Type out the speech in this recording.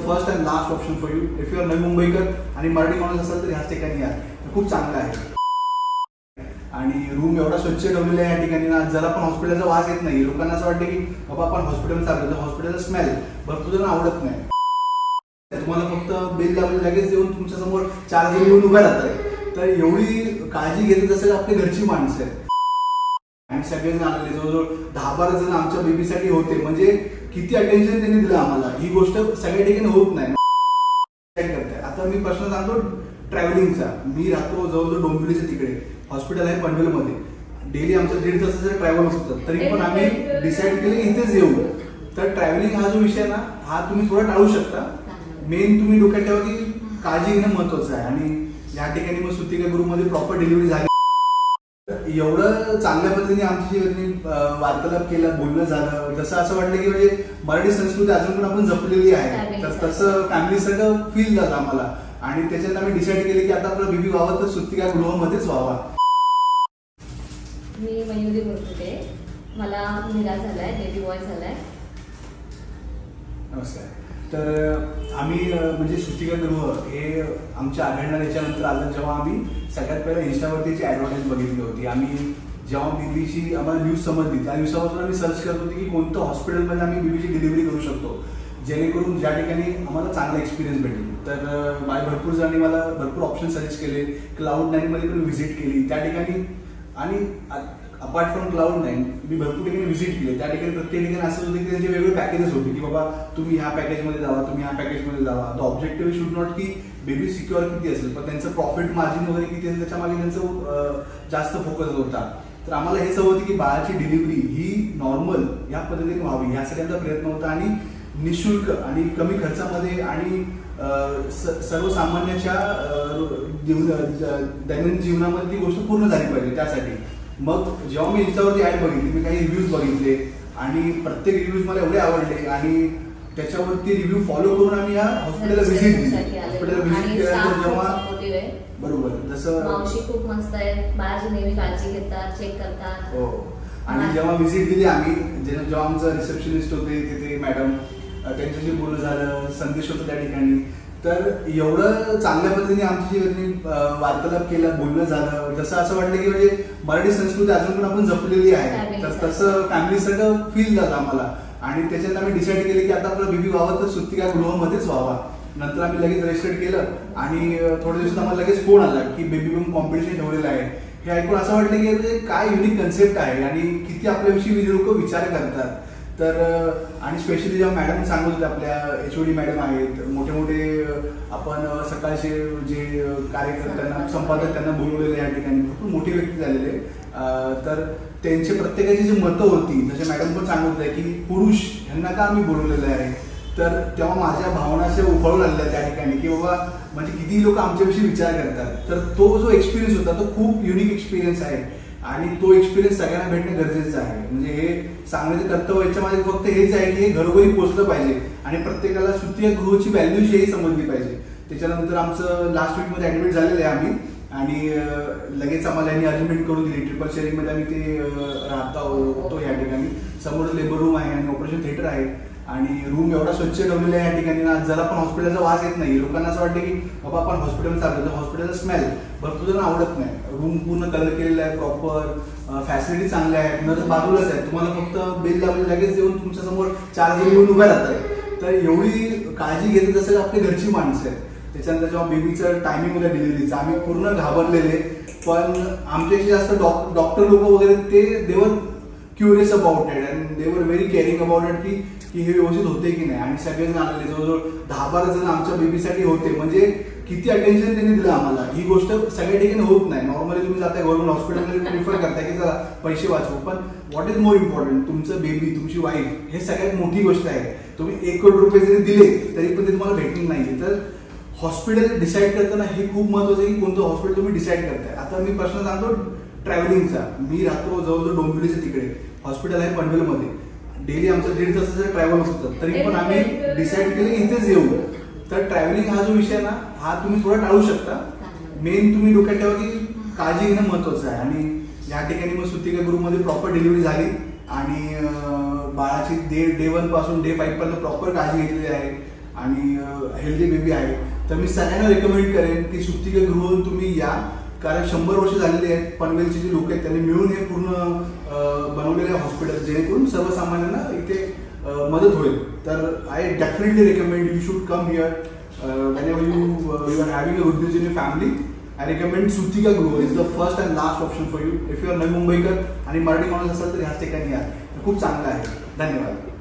First and last option for you. If you are नवी मुंबईकर आणि मराठी माणूस असाल तर ह्याच ठिकाणी या, खूप चांगलं आहे. आणि रूम एवढा स्वच्छ ठेवलेला आहे या ठिकाणी ना, जरा पण हॉस्पिटलचा वास येत नाही. लोकांना असं वाटतं की बाबा आपण हॉस्पिटल चाललो तर हॉस्पिटलचा स्मेल भरपूर जण आवडत नाही. तुम्हाला फक्त बिल लावून लगेच येऊन तुमच्या समोर 4 जण येऊन उभ्या राहतात. तर एवढी काळजी घेतली जसं आपली घरची माणसं आहेत. आणि सगळेजण आलेले, जवळजवळ 10-12 जण आमच्या बेबीसाठी होते. म्हणजे किती अटेन्शन त्यांनी दिलं आम्हाला, ही गोष्ट सगळ्या ठिकाणी होत नाही. आता मी प्रश्न सांगतो ट्रॅव्हलिंगचा. मी राहतो जवळजवळ डोंबिवलीच्या तिकडे, हॉस्पिटल आहे पनवेलमध्ये. डेली आमचं 1.5 तासाचं ट्रॅव्हल होतं, तरी पण आम्ही डिसाईड केलं इथेच येऊ. तर ट्रॅव्हलिंग हा जो विषय ना, हा तुम्ही थोडा टाळू शकता. मेन तुम्ही डोक्यात ठेवा की काळजी घेणं महत्वाचं आहे. आणि या ठिकाणी मग सुतिका गृहमध्ये प्रॉपर डिलिव्हरी झाली. एवढं चांगल्या पद्धतीने आमची वार्तालाप केला, बोलणं झालं, जसं असं वाटलं की म्हणजे मराठी संस्कृती अजून पण आपण जपलेली आहे. तर तसं फॅमिली सगळं फील झालं आम्हाला. आणि त्याच्यात आम्ही डिसाईड केले की आता आपला बेबी व्हावा तर सुतिका गृहामध्येच व्हावा. मी मयुरी बोलते, मला मुलगा झालाय, बेबी बॉय झालाय. नमस्कार. तर आम्ही म्हणजे सुतिका गृह हे आमच्या आढळणार याच्यानंतर आलं जेव्हा आम्ही सगळ्यात पहिला इंस्टावरतीची ॲडव्हर्टाईज बघितली होती. आम्ही जेव्हा बेबीची आम्हाला न्यूज समजली त्या दिवसापासून आम्ही सर्च करत होती की कोणतं हॉस्पिटलमध्ये आम्ही बेबीची डिलिव्हरी करू शकतो, जेणेकरून ज्या ठिकाणी आम्हाला चांगला एक्सपिरियन्स भेटेल. तर भरपूर जणांनी मला भरपूर ऑप्शन सजेस्ट केले. Cloud9 मध्ये पण व्हिजिट केली त्या ठिकाणी. आणि अपार्ट फ्रॉम Cloud9 मी भरपूर ठिकाणी व्हिजिट केले. त्या ठिकाणी प्रत्येक ठिकाणी असं होतं की त्यांचे वेगळे पॅकेजेस होते की बाबा तुम्ही ह्या पॅकेजमध्ये जावा, तुम्ही ह्या पॅकेजमध्ये जावा. द ऑब्जेक्टिव्ह शुड नॉट की बेबी सिक्युअर किती असेल, पण त्यांचं प्रॉफिट मार्जिन वगैरे किती असेल त्याच्या मागे त्यांचं जास्त फोकस होता. तर आम्हाला हेच हवं होतं की बाळाची डिलिव्हरी ही नॉर्मल या पद्धतीने व्हावी, ह्यासाठी आमचा प्रयत्न होता. आणि निःशुल्क आणि कमी खर्चामध्ये आणि सर्वसामान्याच्या दैनंदिन जीवनामध्ये ती गोष्ट पूर्ण झाली पाहिजे. त्यासाठी मग जेव्हा मी इंस्टावरती ॲड बघितली, मी काही रिव्ह्यूज बघितले आणि प्रत्येक रिव्ह्यूज मला एवढे आवडले. आणि त्याच्यावरती रिव्ह्यू फॉलो करून आम्ही या हॉस्पिटलला व्हिजिट दिली. हॉस्पिटलला व्हिजिट केल्यानंतर जेव्हा बरोबर जसं मावशी खूप मस्त आहे, बाळाची नेहमी काळजी घेतात, चेक करतात. हो. आणि जेव्हा व्हिजिट दिली आम्ही, जेव्हा आमचं रिसेप्शनिस्ट होते तिथे मॅडम, त्यांच्याशी बोलणं झालं, संदेश होतं त्या ठिकाणी. तर एवढं चांगल्या पद्धतीने आमची वार्तालाप केला, बोलणं झालं, जसं असं वाटलं की म्हणजे मराठी संस्कृती अजून पण आपण जपलेली आहे. तर तसं फॅमिली सगळं फील झालं आम्हाला. आणि त्याच्यात आम्ही डिसाईड केले की आता आपला बेबी व्हावा तर सुतिका गृहामध्येच व्हावा. नंतर आम्ही लगेच रजिस्टर केलं. आणि थोड्या दिवसात आम्हाला लगेच फोन आला की बेबी बूम कॉम्पिटिशन ठेवलेलं आहे. हे ऐकून असं वाटलं की म्हणजे काय युनिक कन्सेप्ट आहे आणि किती आपल्याविषयी लोक विचार करतात. तर आणि स्पेशली जेव्हा मॅडम सांगत होते, आपल्या HOD मॅडम आहेत, मोठे मोठे आपण सकाळचे जे कार्यकर्त्यांना संपादक त्यांना बोलवलेले या ठिकाणी खूप मोठी व्यक्ती झालेले. तर त्यांचे प्रत्येकाची जी मतं होती, जसे मॅडम पण सांगत होत्या की पुरुष ह्यांना का आम्ही बोलवलेलं आहे. तर तेव्हा माझ्या भावना अशा उफाळून आलेल्या त्या ठिकाणी की बाबा म्हणजे किती लोक आमच्याविषयी विचार करतात. तर तो जो एक्सपिरियन्स होता तो खूप युनिक एक्सपिरियन्स आहे. आणि तो एक्सपिरियन्स सगळ्यांना भेटणं गरजेचं आहे. म्हणजे हे सांगण्याचं कर्तव्य याच्यामध्ये फक्त हेच आहे की हे घरोघरी पोहोचलं पाहिजे आणि प्रत्येकाला सुतिका गृहाची व्हॅल्यू ही समजली पाहिजे. त्याच्यानंतर आमचं लास्ट वीकमध्ये ॲडमिट झालेलं आहे आम्ही. आणि लगेच आम्हाला यांनी अरेंजमेंट करून दिली. ट्रिपल शेअरिंगमध्ये आम्ही ते राहता होतो या ठिकाणी. समोर लेबर रूम आहे आणि ऑपरेशन थिएटर आहे. आणि रूम एवढा स्वच्छ ठेवलेला आहे या ठिकाणी ना, जरा पण हॉस्पिटलचा वास येत नाही. लोकांना असं वाटतं की बाबा आपण हॉस्पिटल चाललो तर हॉस्पिटलचा स्मेल भरपूर जण आवडत नाही. रूम पूर्ण कलर केलेला आहे, प्रॉपर फॅसिलिटी चांगल्या आहेत, नर्स बाजूलाच आहे. तुम्हाला फक्त बिल लावून लगेच येऊन तुमच्या समोर 4 जण येऊन उभ्या राहतात. तर एवढी काळजी घेते जसं आपली घरची माणसं आहेत. त्याच्यानंतर जेव्हा बेबीचं टायमिंग होतं डिलिव्हरीचं, आम्ही पूर्ण घाबरलेले. पण आमच्याशी जास्त डॉक्टर लोक वगैरे ते they were curious about it and they were very caring about it की हे व्यवस्थित होते की नाही. आणि सगळेजण आलेले, जवळजवळ 10-12 जण आमच्या बेबीसाठी होते. म्हणजे किती अटेन्शन त्यांनी दिलं आम्हाला, ही गोष्ट सगळ्या ठिकाणी होत नाही. नॉर्मली तुम्ही जाताय गव्हर्नमेंट हॉस्पिटलमध्ये प्रिफर करताय की चला पैसे वाचवू, पण व्हॉट इज मोर इम्पॉर्टंट तुमचं बेबी, तुमची वाईफ, हे सगळ्यात मोठी गोष्ट आहे. तुम्ही 1 कोटी रुपये जरी दिले तरी पण ते तुम्हाला भेटणार नाही. तर हॉस्पिटल डिसाईड करताना हे खूप महत्वाचं आहे की कोणतं हॉस्पिटल तुम्ही डिसाईड करताय. आता मी प्रश्न सांगतो ट्रॅव्हलिंगचा. मी राहतो जवळजवळ डोंबिवलीच्या तिकडे, हॉस्पिटल आहे पनवेलमध्ये. डेली आमचं 1.5 तासाचं ट्रॅव्हल होतं, तरी पण आम्ही डिसाईड केलं इथेच येऊ. तर ट्रॅव्हलिंग हा जो विषय ना, हा तुम्ही थोडा टाळू शकता. मेन तुम्ही डोक्यात ठेवा की काळजी घेणं महत्वाचं आहे. आणि या ठिकाणी मग सुतिका गृहमध्ये प्रॉपर डिलिव्हरी झाली आणि बाळाची डे 1 पासून डे 5 पर्यंत प्रॉपर काळजी घेतलेली आहे. आणि हेल्दी बेबी आहे. तर मी सगळ्यांना रेकमेंड करेन की सुप्तिका तुम्ही या, कारण 100 वर्ष झालेली आहेत. पनवेलचे जे लोक आहेत त्यांनी मिळून हे पूर्ण बनवलेले हॉस्पिटल, जेणेकरून सर्वसामान्यांना इथे मदत होईल. तर I definitely recommend you should come here whenever you are having a good news in your family. I recommend Sutika Group is the first and last option for you. If you are नवी मुंबईकर आणि मराठी माणूस असाल तर ह्याच ठिकाणी या, खूप चांगलं आहे. धन्यवाद.